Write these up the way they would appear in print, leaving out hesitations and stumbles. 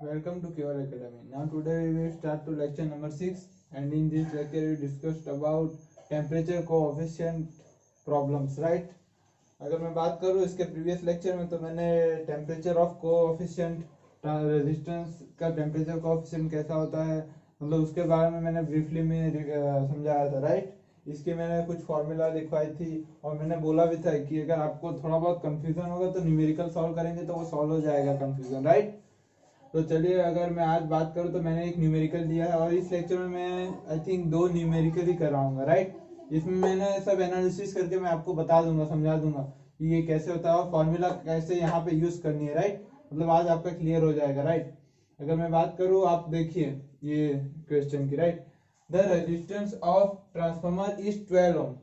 Welcome to QR Academy. Now today we will start to lecture number 6, and in this lecture we discussed about temperature coefficient problems, right? अगर मैं बात करूँ इसके previous lecture में तो मैंने temperature of coefficient resistance का temperature coefficient कैसा होता है मतलब उसके बारे में मैंने ब्रीफली में समझाया था, राइट? इसके मैंने कुछ फॉर्मूला लिखवाई थी और मैंने बोला भी था कि अगर आपको थोड़ा बहुत कंफ्यूजन होगा तो न्यूमेरिकल सॉल्व करेंगे तो वो सॉल्व हो जाएगा कंफ्यूजन, राइट? तो चलिए अगर मैं आज बात करूँ तो मैंने एक न्यूमेरिकल दिया है और इस लेक्चर में मैं आई थिंक 2 न्यूमेरिकल ही कराऊंगा, राइट? इसमें मैंने सब एनालिसिस करके मैं आपको बता दूंगा, समझा दूंगा कि ये कैसे होता है और फॉर्मूला कैसे यहाँ पे यूज करनी है, राइट? मतलब आज आपका क्लियर हो जाएगा, राइट? अगर मैं बात करूँ, आप देखिए ये क्वेश्चन की, right? The resistance of transformer is 12 ohm.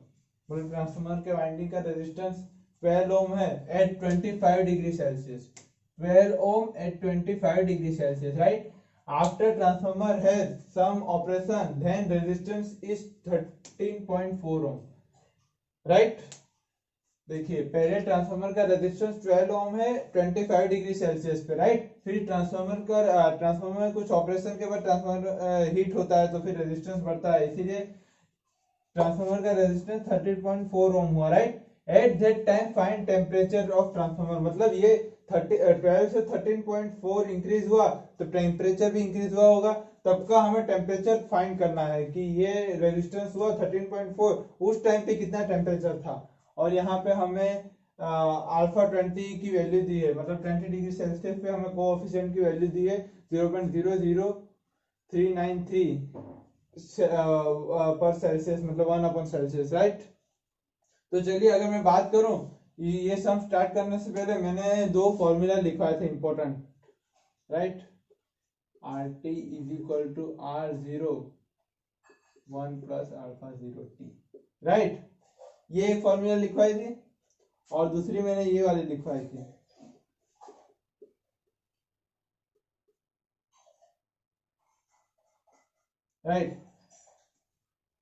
मतलब ट्रांसफार्मर के वाइंडिंग का रेजिस्टेंस 12 ओम है at 25 degree Celsius. 12 ohm at 25 degree Celsius, right? After transformer has some operation, then resistance is 13.4 ohm, right? देखिए पहले ट्रांसफार्मर का resistance 12 ohm है 25 degree Celsius पे, right? फिर ट्रांसफार्मर में कुछ ऑपरेशन के बाद ट्रांसफार्मर हीट होता है तो फिर रेजिस्टेंस बढ़ता है, इसीलिए ट्रांसफार्मर का रेजिस्टेंस 13.4 ओम हुआ, right? At that time find temperature of transformer. मतलब ये 12 से 13.4 इंक्रीज हुआ तो टेम्परेचर भी इंक्रीज हुआ होगा, तब का हमें टेम्परेचर फाइंड करना है कि ये रेजिस्टेंस हुआ 13.4, उस टाइम पे कितना टेम्परेचर था। और यहाँ पे हमें अल्फा 20 की वैल्यू दी है, मतलब 20 डिग्री सेल्सियस पे हमें कोएफिशिएंट की वैल्यू दी है 0.00393 पर सेल्सियस, मतलब 1/सेल्सियस, राइट? तो चलिए अगर मैं बात करूं, ये सम स्टार्ट करने से पहले मैंने 2 फॉर्मूला लिखवाए थे important, right? R T is equal to R0 1 plus alpha 0t, right? ये एक फॉर्मूला लिखवाई थी और दूसरी मैंने ये वाली लिखवाई थी, राइट?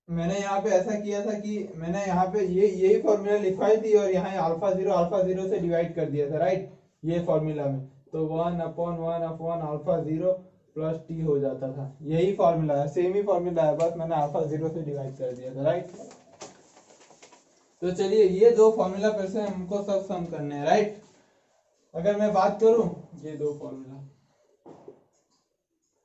मैंने यहाँ पे ऐसा किया था कि मैंने यहाँ पे यही फॉर्मूला लिखवाई थी और यहाँ अल्फा जीरो से डिवाइड कर दिया था, राइट? ये फॉर्मूला में तो 1/1/अल्फा 0 प्लस टी हो जाता था। यही फॉर्मूला है, सेम ही फॉर्मूला है, बस मैंने अल्फा 0 से डिवाइड कर दिया था, राइट? तो चलिए ये 2 फॉर्मूला पर से हमको सब सम करने हैं, राइट? अगर मैं बात करूं, ये 2 फॉर्मूला,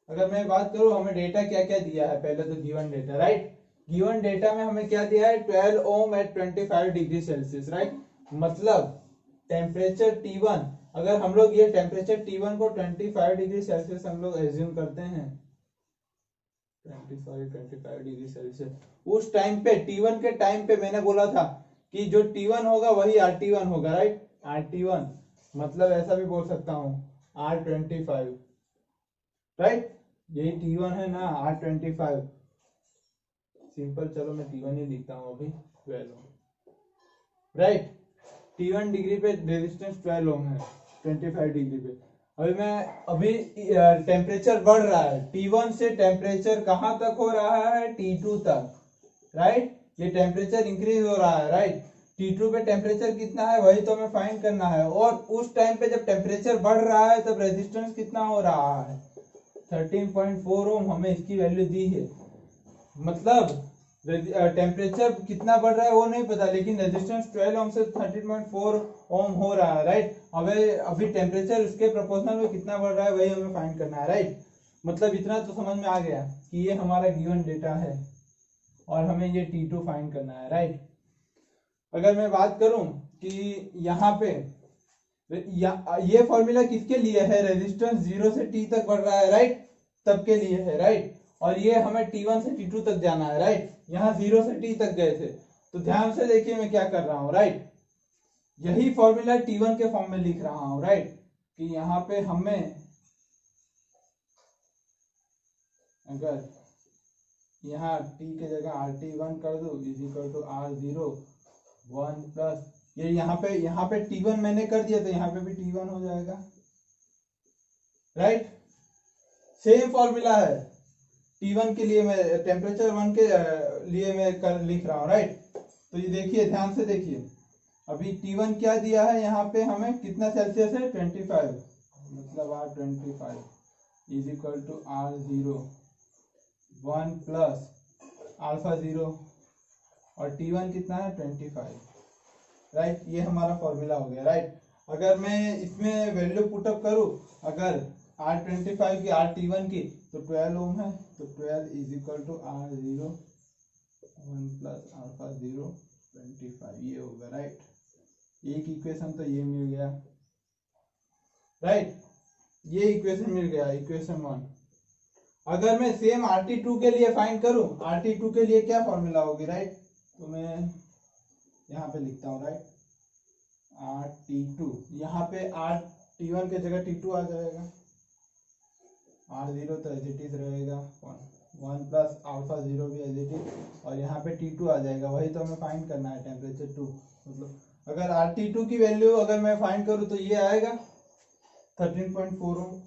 अगर मैं बात करूं हमें डेटा क्या क्या दिया है, पहले तो given data, right? Given data में हमें क्या दिया है 12 ओम एट 25 डिग्री सेल्सियस, राइट? मतलब टेम्परेचर T1, अगर हम लोग ये टेम्परेचर T1 को 25 डिग्री सेल्सियस हम लोग एज्यूम करते हैं, 25 डिग्री सेल्सियस, उस टाइम पे T1 के टाइम पे मैंने बोला था कि जो T1 होगा वही RT1 होगा, राइट? RT1 मतलब ऐसा भी बोल सकता हूँ R25, राइट? यही T1 है ना, R25 सिंपल। चलो मैं T1 ही लिखता हूँ अभी, 12 ओम, राइट? T1 डिग्री पे रेजिस्टेंस 12 ओम है 25 डिग्री पे। अभी टेम्परेचर बढ़ रहा है, T1 से टेम्परेचर कहाँ तक हो रहा है, T2 तक, राइट? ये टेम्परेचर इंक्रीज हो रहा है, राइट? T2 पे टेम्परेचर कितना है वही तो हमें फाइंड करना है, और उस टाइम पे जब टेम्परेचर बढ़ रहा है तब रेजिस्टेंस कितना हो रहा है, 13.4 ओम हमें इसकी वैल्यू दी है। मतलब टेम्परेचर कितना बढ़ रहा है वो नहीं पता, लेकिन रेजिस्टेंस 12 ओम से 13.4 ओम हो रहा है, राइट? अभी टेम्परेचर उसके प्रोपोर्शनल में कितना बढ़ रहा है वही हमें फाइंड करना है, राइट? मतलब इतना तो समझ में आ गया कि ये हमारा गिवन डेटा है और हमें ये T2 फाइंड करना है, राइट? अगर मैं बात करूं कि यहाँ पे ये फॉर्मूला किसके लिए है, रेजिस्टेंस 0 से T तक बढ़ रहा है, राइट? तब के लिए है, राइट? और ये हमें T1 से T2 तक जाना है, राइट? यहाँ 0 से T तक गए थे, तो ध्यान से देखिए मैं क्या कर रहा हूँ, राइट? यही फॉर्मूला T1 के फॉर्म में लिख रहा हूँ, राइट? कि यहाँ पे हमें अगर यहाँ T के जगह RT1 कर दो is equal to R0 1 plus ये यहाँ पे T1 मैंने कर दिया तो यहाँ पे भी T1 हो जाएगा, राइट? सेम फॉर्मूला है T1 के लिए, मैं टेम्परेचर 1 के लिए मैं लिख रहा हूँ, राइट? तो ये देखिए ध्यान से देखिए, अभी T1 क्या दिया है यहाँ पे हमें, कितना सेल्सियस है 25, मतलब R25, is equal to R0 1 plus alpha 0 और T1 कितना है 25, राइट। ये हमारा फॉर्मूला हो गया, राइट। अगर मैं इसमें वैल्यू पुटअप करूं, अगर R25 की RT1 की तो 12 ओम है, तो 12 is equal to R0 1 plus alpha 0 25, ये होगा, राइट। एक इक्वेशन तो ये मिल गया, राइट। ये इक्वेशन मिल गया, इक्वेशन 1। अगर मैं सेम RT2 के लिए फाइंड करूं, RT2 के लिए क्या फॉर्मूला होगी, राइट। तो मैं यहाँ पे लिखता हूँ, राइट, RT2, यहाँ पे RT1 के जगह T2 आ जाएगा, R0 तो एज इट इज रहेगा 1 प्लस अल्फा 0 भी एज इट इज, और यहाँ पे T2 आ जाएगा। वही तो हमें फाइंड करना है, टेम्परेचर 2। मतलब अगर RT2 की वैल्यू अगर मैं फाइंड करूँ तो ये आएगा 13.4 ओम,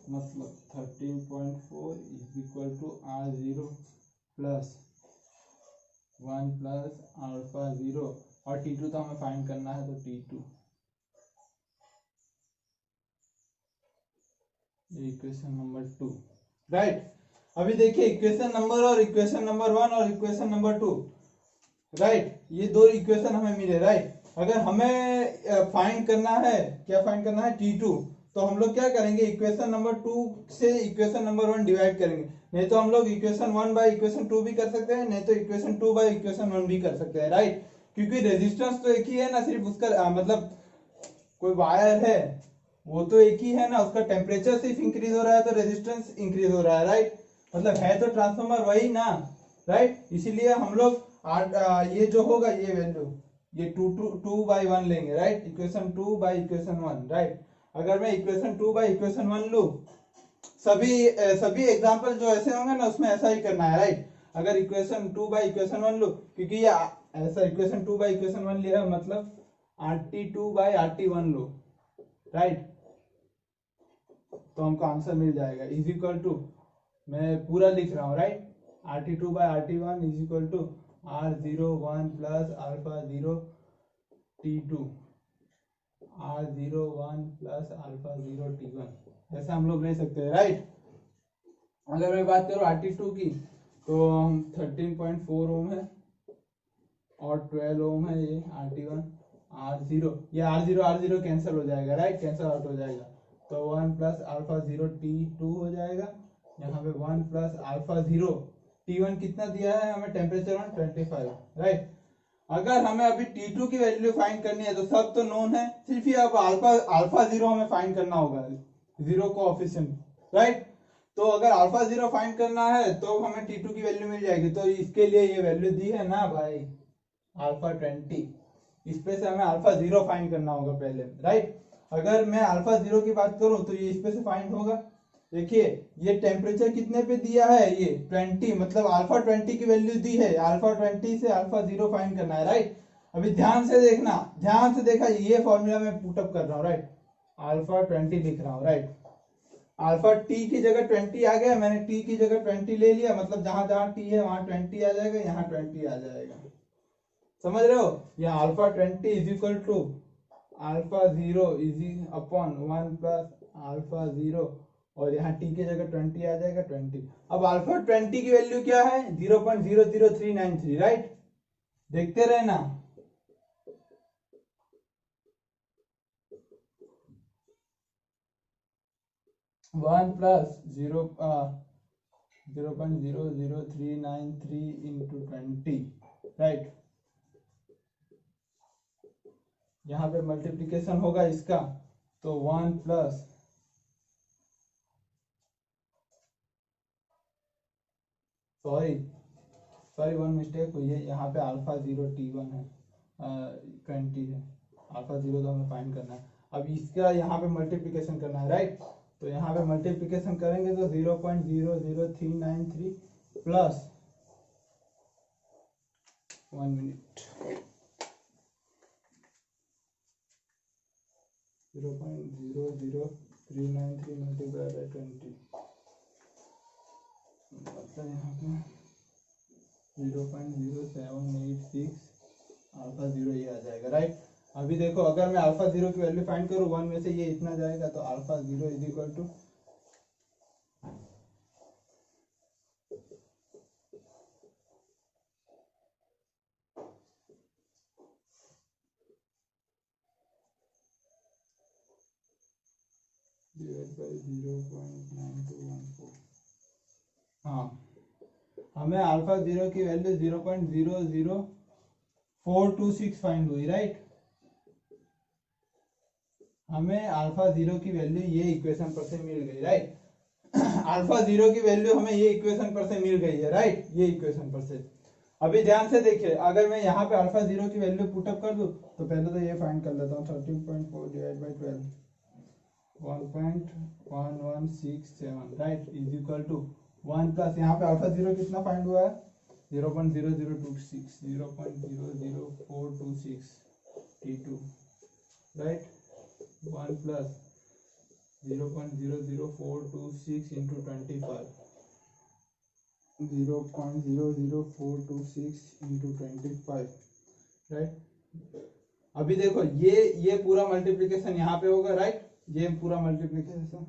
मतलब 13.4 is equal to R0 plus 1 plus alpha 0, और T2 तो हमें फाइंड करना है, तो T2, इक्वेशन नंबर 2, राइट। अभी देखिए इक्वेशन नंबर और इक्वेशन नंबर 1 और इक्वेशन नंबर 2, राइट। ये दो इक्वेशन हमें मिले, राइट। अगर हमें फाइंड करना है, क्या फाइंड करना है, T2, तो हम लोग क्या करेंगे, इक्वेशन नंबर 2 से इक्वेशन नंबर 1 डिवाइड करेंगे। नहीं तो हम लोग इक्वेशन 1 बाय इक्वेशन 2 भी कर सकते हैं, नहीं तो इक्वेशन 2 बाय इक्वेशन 1 भी कर सकते हैं, राइट। क्योंकि रेजिस्टेंस तो एक ही है ना, सिर्फ उसका मतलब कोई वायर है वो तो एक ही है ना, उसका टेम्परेचर सिर्फ इंक्रीज हो रहा है तो रेजिस्टेंस इंक्रीज हो रहा है, राइट। मतलब है तो ट्रांसफार्मर वही ना, राइट। इसीलिए हम लोग ये जो होगा ये वैल्यू, ये 2 बाई 1 लेंगे, right. Equation 2 by equation 1, right. अगर मैं इक्वेशन 2 बाई इक्वेशन 1 लूं, सभी एग्जांपल जो ऐसे होंगे ना उसमें ऐसा ही करना है, राइट। अगर इक्वेशन 2 बाई इक्वेशन 1 लूं, क्योंकि ये ऐसा इक्वेशन 2 बाई इक्वेशन 1 लिया है, मतलब RT2 by RT1 low, right, तो हमको आंसर मिल जाएगा। इज इक्वल टू, मैं पूरा लिख रहा हूँ, right, RT2 by RT1 is equal to R0 1 plus alpha 0 T2, R0 1 plus alpha 0 T1, ऐसा हम लोग ले सकते हैं, राइट। अगर मैं बात करूँ RT2 की, तो हम 13.4 ओम है और 12 ओम है ये RT1, R0, ये R0 कैंसिल हो जाएगा, राइट, कैंसिल आउट हो जाएगा, तो 1 प्लस अल्फा 0 T2 हो जाएगा। यहाँ पे 1 प्लस अल्फा 0 T1 कितना दिया है हमें, टेम्परेचर 125, राइट। अगर हमें अभी T2 की वैल्यू फाइंड करनी है तो सब तो नोन है, सिर्फ ये अब अल्फा 0 हमें फाइंड करना होगा, जीरो कोएफिशिएंट, राइट। तो अगर अल्फा 0 फाइंड करना है तो हमें T2 की वैल्यू मिल जाएगी, तो इसके लिए ये वैल्यू दी है ना भाई, अल्फा 20, इस पे से हमें अल्फा 0 फाइंड करना होगा पहले, राइट। अगर मैं अल्फा 0 की बात करूं तो ये इस पे से फाइंड होगा। देखिए ये टेम्परेचर कितने पे दिया है, ये 20, मतलब अल्फा 20 की वैल्यू दी है, अल्फा 20 से अल्फा 0 फाइंड करना है, राइट। अभी ध्यान से देखना, ध्यान से देखा, ये फॉर्मूला मैं पुटअप कर रहा हूँ, राइट, अल्फा 20 लिख रहा हूँ, राइट। अल्फा टी की जगह 20 आ गया, मैंने टी की जगह 20 ले लिया, मतलब जहां जहां टी है वहां 20 आ जाएगा, यहाँ 20 आ जाएगा, समझ रहे हो। यहाँ alpha 20 is equal to alpha 0 is upon 1 plus alpha 0, और यहाँ टी की जगह 20 आ जाएगा, 20। अब अल्फा 20 की वैल्यू क्या है, 0.00393, राइट। देखते रहना, वन प्लस 0.00393 इंटू 20, राइट। यहाँ पे मल्टीप्लीकेशन होगा इसका, तो 1 प्लस, सॉरी 1 मिस्टेक हुई है, यहाँ पे अल्फा 0 T1 है, 20 है, अल्फा 0 तो हमें फाइंड करना है। अब इसका यहाँ पे मल्टीप्लीकेशन करना है, राइट। तो यहाँ पे मल्टीप्लीकेशन करेंगे तो 0.00393 प्लस 1 मिनट 0.00393 मल्टीप्लाई बाय 20, मतलब यहाँ पे 0.0786 अल्फा 0 ये आ जाएगा, राइट। अभी देखो अगर मैं अल्फा 0 की वैल्यू फाइंड करूँ, 1 में से ये इतना जाएगा, तो alpha 0 is equal to divide by 0.9214। हाँ, हमें अल्फा जीरो की वैल्यू 0.00426 फाइंड हुई, राइट। हमें अल्फा जीरो की वैल्यू ये इक्वेशन पर से मिल गई, राइट। अल्फा जीरो की वैल्यू हमें ये इक्वेशन पर से मिल गई है, राइट, ये इक्वेशन पर से। अभी ध्यान से देखिए, अगर मैं यहाँ पे अल्फा जीरो की वैल्यू पुटअप कर दूं तो पहले तो ये फाइंड कर लेता हूँ, 13.4 divide by 12 1.1167, right, is equal to 1 plus यहाँ पे अल्फा जीरो कितना फाइंड हुआ है 0.0026 0.00426 T2, right. 1 plus 0.00426 into 25 0.00426 into 25, right. अभी देखो ये पूरा मल्टीप्लिकेशन यहाँ पे होगा, राइट, ये पूरा मल्टीप्लिकेशन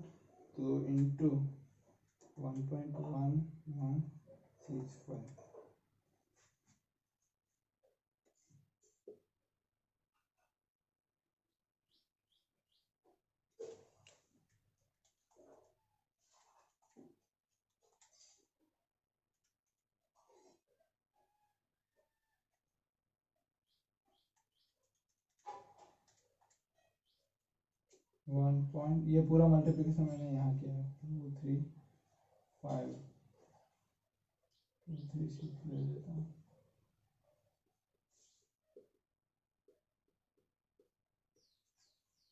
तो इंटू 1.1165, ये पूरा मल्टीप्लिकेशन मैंने यहाँ किया है 235 236 ले लेता हूँ।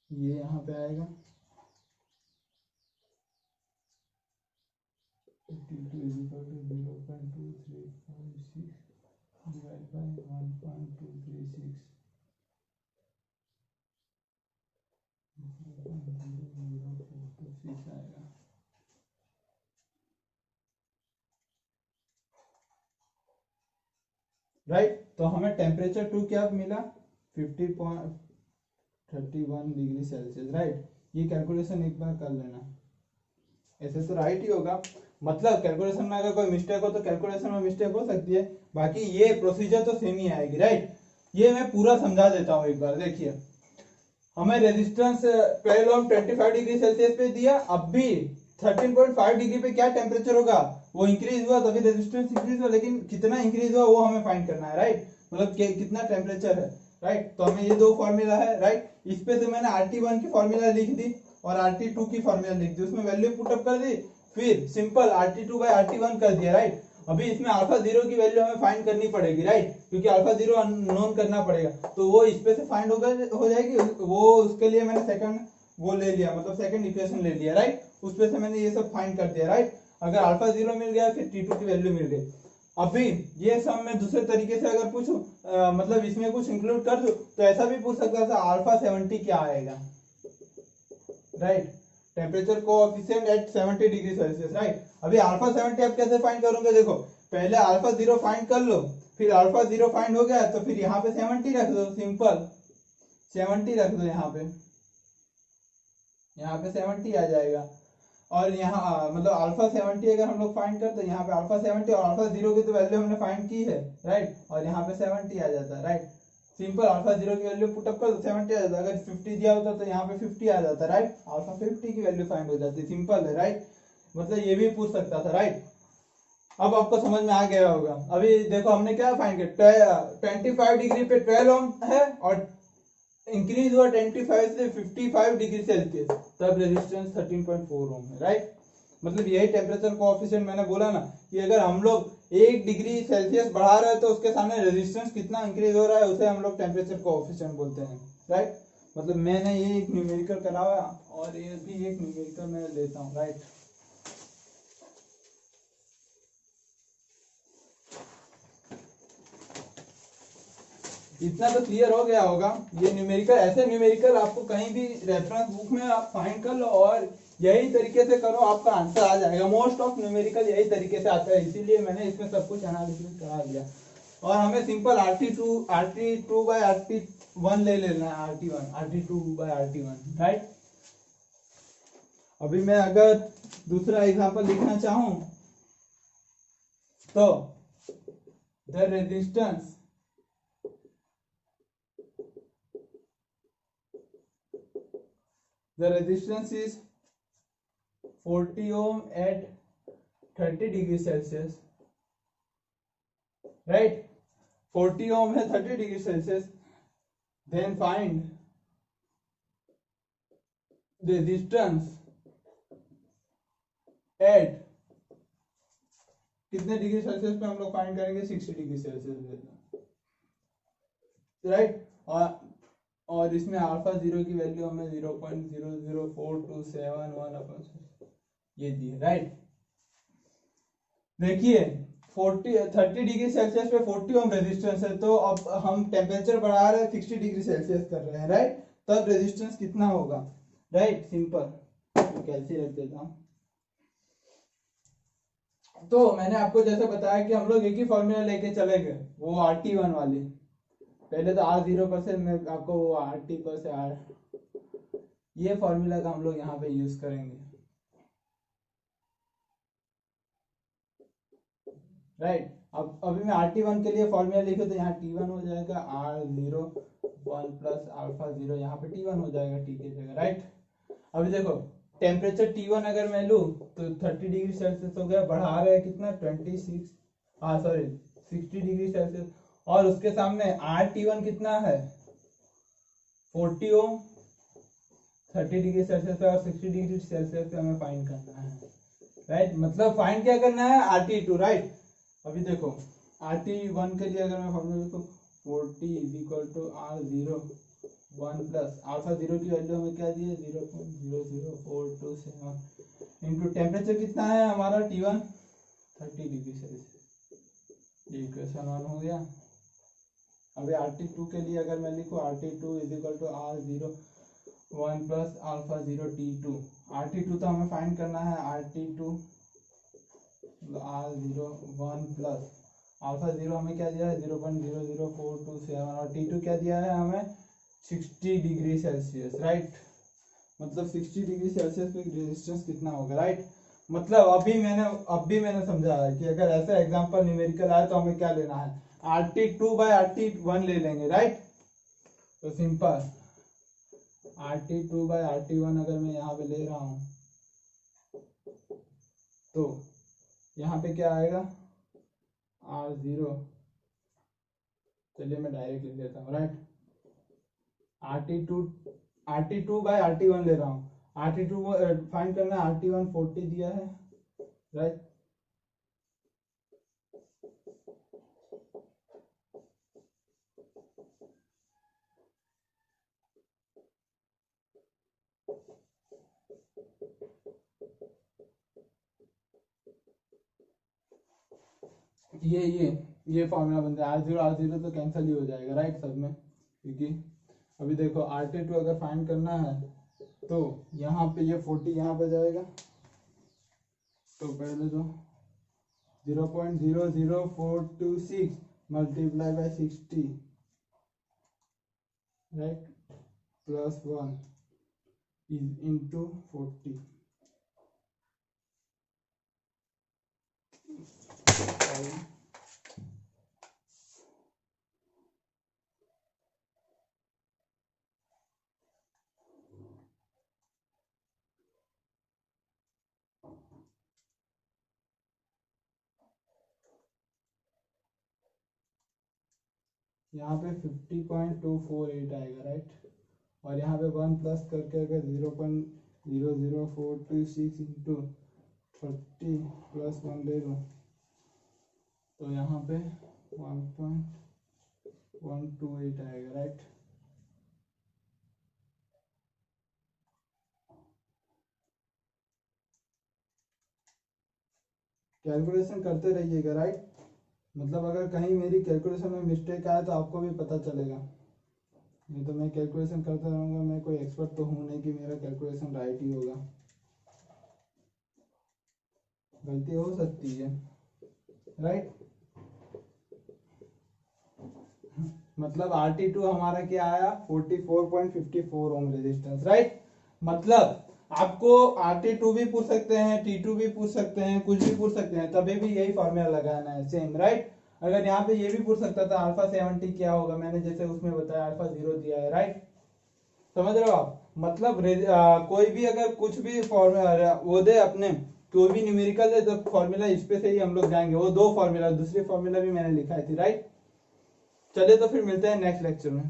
ये यहाँ पे आएगा 52 is equal to 0.2356 divided by 1.236 0.00426 आएगा, राइट। तो हमें टेम्परेचर टू क्या मिला 50.31 डिग्री सेल्सियस, राइट। ये कैलकुलेशन एक बार कर लेना, ऐसे तो राइट ही होगा, मतलब कैलकुलेशन में अगर कोई मिस्टेक हो तो कैलकुलेशन में मिस्टेक हो सकती है, बाकी ये प्रोसीजर तो सेम ही आएगी, राइट। ये मैं पूरा समझा देता हूँ एक बार, देखिए हमें रेजिस्टेंस 12 ओम 25 डिग्री सेल्सियस पे दिया, अब भी 13.5 डिग्री पे क्या टेम्परेचर होगा, वो इंक्रीज हुआ तभी रेजिस्टेंस इंक्रीज हुआ, लेकिन कितना इंक्रीज हुआ वो हमें फाइंड करना है, राइट, मतलब कितना टेम्परेचर है, राइट। तो हमें ये दो फॉर्मूला है, राइट, इस पे से मैंने RT1 की फॉर्मूला लिख दी और RT2 की फॉर्मूला लिख दी, उसमें वैल्यू पुटअप कर दी, फिर सिंपल RT2 बाय RT1 कर दिया, राइट। अभी इसमें अल्फा जीरो की वैल्यू हमें फाइंड करनी पड़ेगी, राइट, क्योंकि अल्फा जीरो नोन करना पड़ेगा, तो वो इस पे से फाइंड हो जाएगी, वो उसके लिए मैंने सेकंड वो ले लिया, मतलब सेकंड इक्वेशन ले लिया, राइट, उस पे से मैंने ये सब फाइंड कर दिया, राइट। अगर अल्फा जीरो मिल गया फिर T2 की वैल्यू मिल गई। अभी ये सब मैं दूसरे तरीके से अगर पूछूं, मतलब इसमें कुछ इंक्लूड कर दूं तो ऐसा भी पूछ सकता था अल्फा 70 क्या आएगा, right, temperature coefficient at 70 degree Celsius, right. अभी अल्फा 70 आप कैसे फाइंड करोगे, देखो पहले अल्फा जीरो फाइंड कर लो, फिर अल्फा जीरो फाइंड हो गया तो फिर यहाँ पे 70 रख दो, सिंपल 70 रख दो, यहाँ पे 70 आ जाएगा। और यहाँ मतलब अल्फा 70 अगर हम लोग फाइंड करते हैं, यहाँ पे अल्फा 70 और अल्फा जीरो की तो वैल्यू हमने फाइंड की है, राइट, और यहाँ पे 70 आ जाता है, राइट। सिंपल अल्फा जीरो की वैल्यू पुटअप कर दो 70 आ जाता है, अगर 50 दिया होता तो यहाँ पे 50 आ जाता है, राइट, अल्फा 50 की वैल्यू फाइंड हो जाती है, सिंपल है, राइट। मतलब ये भी पूछ सकता था, राइट। अब आपको समझ में आ गया होगा। अभी देखो हमने क्या फाइंड किया, 25 डिग्री पे 12 ओम है और इंक्रीज हुआ 25 से 55 डिग्री सेल्सियस, तब रेजिस्टेंस 13.4 ओम है, राइट। मतलब यही टेम्परेचर कोएफिशिएंट मैंने बोला ना कि अगर हम लोग 1 डिग्री सेल्सियस बढ़ा रहे हैं तो उसके सामने रेजिस्टेंस कितना इंक्रीज हो रहा है उसे हम लोग टेम्परेचर कोएफिशिएंट बोलते हैं, राइट। मतलब मैंने ये एक न्यूमेरिकल करा हुआ और ये भी एक न्यूमेरिकल मैं लेता हूँ, राइट। इतना तो क्लियर हो गया होगा। ये न्यूमेरिकल, ऐसे न्यूमेरिकल आपको कहीं भी रेफरेंस बुक में आप फाइंड कर लो और यही तरीके से करो, आपका आंसर आ जाएगा। मोस्ट ऑफ न्यूमेरिकल यही तरीके से आता है, इसीलिए मैंने इसमें सब कुछ एनालिसिस करा दिया। और हमें सिंपल RT2 बाय RT1 ले लेना है, RT2 बाय RT1, राइट। अभी मैं अगर दूसरा एग्जांपल लिखना चाहूं तो the resistance is 40 ohm at 30 degree Celsius, right. 40 ohm है 30 degree Celsius, then find resistance at कितने डिग्री सेल्सियस पे हम लोग फाइंड करेंगे, 60 डिग्री सेल्सियस, राइट। और इसमें अल्फा जीरो की वैल्यू हमें 0.00427 ये दी है, राइट। देखिए 30 डिग्री सेल्सियस पे 40 ओम रेजिस्टेंस है, तो अब हम टेम्परेचर बढ़ा रहे हैं, 60 डिग्री सेल्सियस कर रहे हैं, राइट। तब रेजिस्टेंस कितना होगा, राइट। सिंपल, कैलसी रख देता हूं। तो मैंने आपको जैसे बताया कि हम लोग एक ही फॉर्मूला लेके चलेंगे, वो RT1 वाली। पहले तो R0 पर से मैं आपको वो RT पर से ये फॉर्मूला का हम लोग यहाँ पे यूज करेंगे, राइट। अब अभी मैं RT1 के लिए फॉर्मूला लिखूं तो यहाँ T1 हो जाएगा R0 1 प्लस अल्फा 0, यहाँ पे T1 हो जाएगा T की जगह, राइट। अभी देखो टेम्परेचर T1 अगर मैं लूँ तो 30 डिग्री सेल्सियस हो गया, बढ़ा रहे हैं कितना 60 डिग्री सेल्सियस, और उसके सामने RT1 कितना है 40 ओम, 30 डिग्री सेल्सियस पे और 60 डिग्री सेल्सियस पे हमें फाइंड करना है, राइट। मतलब फाइंड क्या करना है, RT2, राइट। अभी देखो RT1 के लिए अगर मैं फॉर्मूला लिखूं 40 is equal to R0 1 plus alpha 0 की वैल्यू हमें क्या दी है 0.00427 इनटू टेम्परेचर कितना है हमारा T1 30 डिग्री सेल्सियस, ये इक्वेशन 1 हो गया। अभी RT2 के लिए अगर मैं लिखूं RT2 is equal to R0 1 plus alpha 0 T2, RT2 तो हमें फाइंड करना है RT2 R0 1 प्लस अल्फा 0 हमें क्या दिया है 0.00427 और T2 क्या दिया है हमें 60 डिग्री सेल्सियस, राइट। मतलब 60 डिग्री सेल्सियस पे रेजिस्टेंस कितना होगा, राइट। मतलब अभी मैंने समझा है कि अगर ऐसा एग्जांपल न्यूमेरिकल आए तो हमें क्या लेना है, RT2 बाय RT1 ले लेंगे, राइट। तो सिंपल RT2 बाय RT1 अगर मैं यहाँ पे ले रहा हूँ तो यहाँ पे क्या आएगा R0, चलिए मैं डायरेक्ट लिख देता हूँ, राइट। RT2 बाय RT1 ले रहा हूँ, RT2 फाइंड करना है, RT1 40 दिया है, राइट। ये फॉर्मूला बनता है, R0 तो कैंसिल ही हो जाएगा, राइट, सब में, क्योंकि अभी देखो RT2 अगर फाइंड करना है तो यहाँ पे ये 40 यहाँ पे जाएगा, तो पहले तो 0.00426 multiply by 60, right, plus 1 is into 40। यहाँ पे 50.248 आएगा, राइट। और यहाँ पे 1 प्लस करके अगर 0.00426 इंटू 30 प्लस 1 ले लो तो यहाँ पे 1.128 आएगा, राइट। कैलकुलेशन करते रहिएगा, राइट। मतलब अगर कहीं मेरी कैलकुलेशन में मिस्टेक आए तो आपको भी पता चलेगा, नहीं तो मैं कैलकुलेशन करता रहूँगा, मैं कोई एक्सपर्ट तो हूँ नहीं कि मेरा कैलकुलेशन राइट ही होगा, गलती हो सकती है, राइट। मतलब RT2 हमारा क्या आया 44.54 ओम रेजिस्टेंस, राइट। मतलब आपको RT2 भी पूछ सकते हैं, T2 भी पूछ सकते हैं, कुछ भी पूछ सकते हैं, तभी भी यही फॉर्मूला लगाना है, सेम, राइट। अगर यहाँ पे ये भी पूछ सकता था अल्फा 70 क्या होगा, मैंने जैसे उसमें बताया अल्फा 0 दिया है, राइट। समझ रहे हो आप। मतलब कोई भी अगर कुछ भी फॉर्मूला वो दे अपने, कोई भी न्यूमेरिकल दे तो फॉर्मूला इस पे से ही हम लोग जाएंगे। वो दो फॉर्मूला, दूसरी फॉर्मूला भी मैंने लिखाई थी, राइट। चलिए तो फिर मिलते हैं नेक्स्ट लेक्चर में।